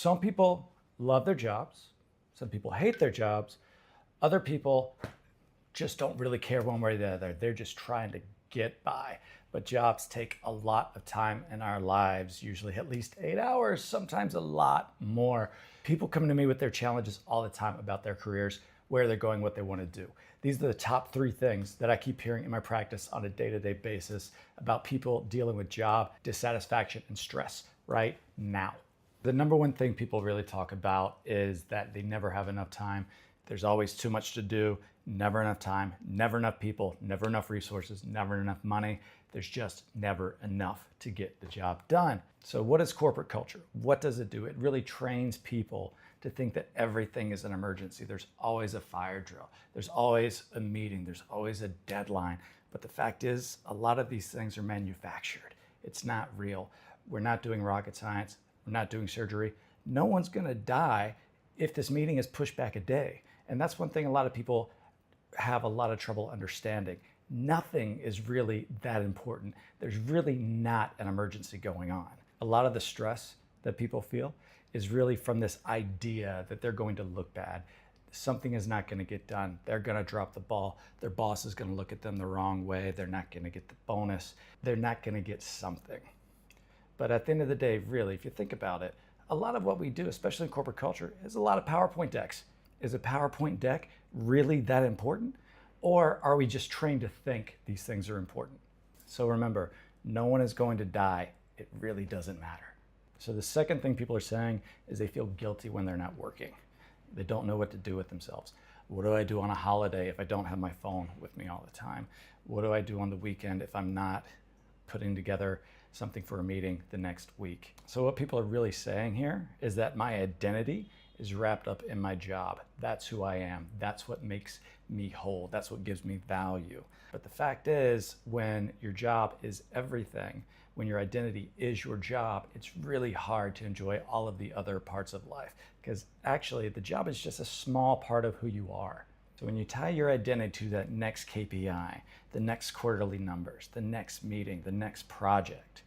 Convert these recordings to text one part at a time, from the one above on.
Some people love their jobs. Some people hate their jobs. Other people just don't really care one way or the other. They're just trying to get by. But jobs take a lot of time in our lives, usually at least 8 hours, sometimes a lot more. People come to me with their challenges all the time about their careers, where they're going, what they want to do. These are the top 3 things that I keep hearing in my practice on a day-to-day basis about people dealing with job dissatisfaction and stress right now. The number one thing people really talk about is that they never have enough time. There's always too much to do, never enough time, never enough people, never enough resources, never enough money. There's just never enough to get the job done. So what is corporate culture? What does it do? It really trains people to think that everything is an emergency. There's always a fire drill. There's always a meeting. There's always a deadline. But the fact is, a lot of these things are manufactured. It's not real. We're not doing rocket science. We're not doing surgery. No one's going to die if this meeting is pushed back a day. And that's one thing a lot of people have a lot of trouble understanding. Nothing is really that important. There's really not an emergency going on. A lot of the stress that people feel is really from this idea that they're going to look bad. Something is not going to get done. They're going to drop the ball. Their boss is going to look at them the wrong way. They're not going to get the bonus. They're not going to get something. But at the end of the day, really, if you think about it, a lot of what we do, especially in corporate culture, is a lot of PowerPoint decks. Is a PowerPoint deck really that important? Or are we just trained to think these things are important? So remember, no one is going to die. It really doesn't matter. So the second thing people are saying is they feel guilty when they're not working. They don't know what to do with themselves. What do I do on a holiday if I don't have my phone with me all the time? What do I do on the weekend if I'm not putting together something for a meeting the next week? So what people are really saying here is that my identity is wrapped up in my job. That's who I am. That's what makes me whole. That's what gives me value. But the fact is, when your job is everything, when your identity is your job, it's really hard to enjoy all of the other parts of life, because actually the job is just a small part of who you are. So when you tie your identity to that next KPI, the next quarterly numbers, the next meeting, the next project,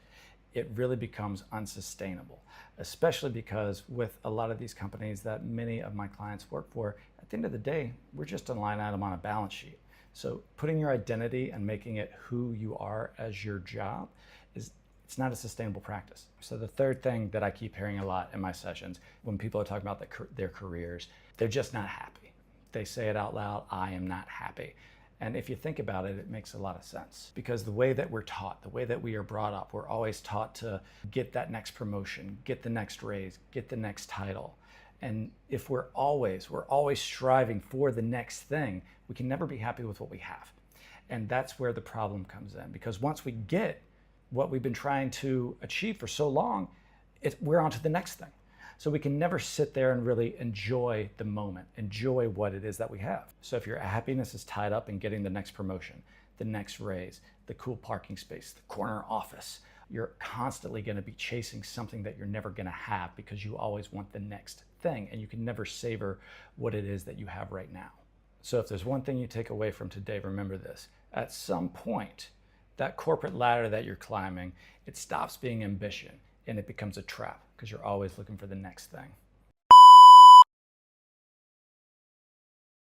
it really becomes unsustainable, especially because with a lot of these companies that many of my clients work for, at the end of the day, we're just a line item on a balance sheet. So putting your identity and making it who you are as your job it's not a sustainable practice. So the third thing that I keep hearing a lot in my sessions when people are talking about their careers, they're just not happy. They say it out loud, I am not happy. And if you think about it, it makes a lot of sense, because the way that we're taught, the way that we are brought up, we're always taught to get that next promotion, get the next raise, get the next title. And if we're always striving for the next thing, we can never be happy with what we have. And that's where the problem comes in, because once we get what we've been trying to achieve for so long, we're on to the next thing. So we can never sit there and really enjoy the moment, enjoy what it is that we have. So if your happiness is tied up in getting the next promotion, the next raise, the cool parking space, the corner office, you're constantly going to be chasing something that you're never going to have, because you always want the next thing and you can never savor what it is that you have right now. So if there's one thing you take away from today, remember this. At some point, that corporate ladder that you're climbing, it stops being ambition and it becomes a trap, because you're always looking for the next thing.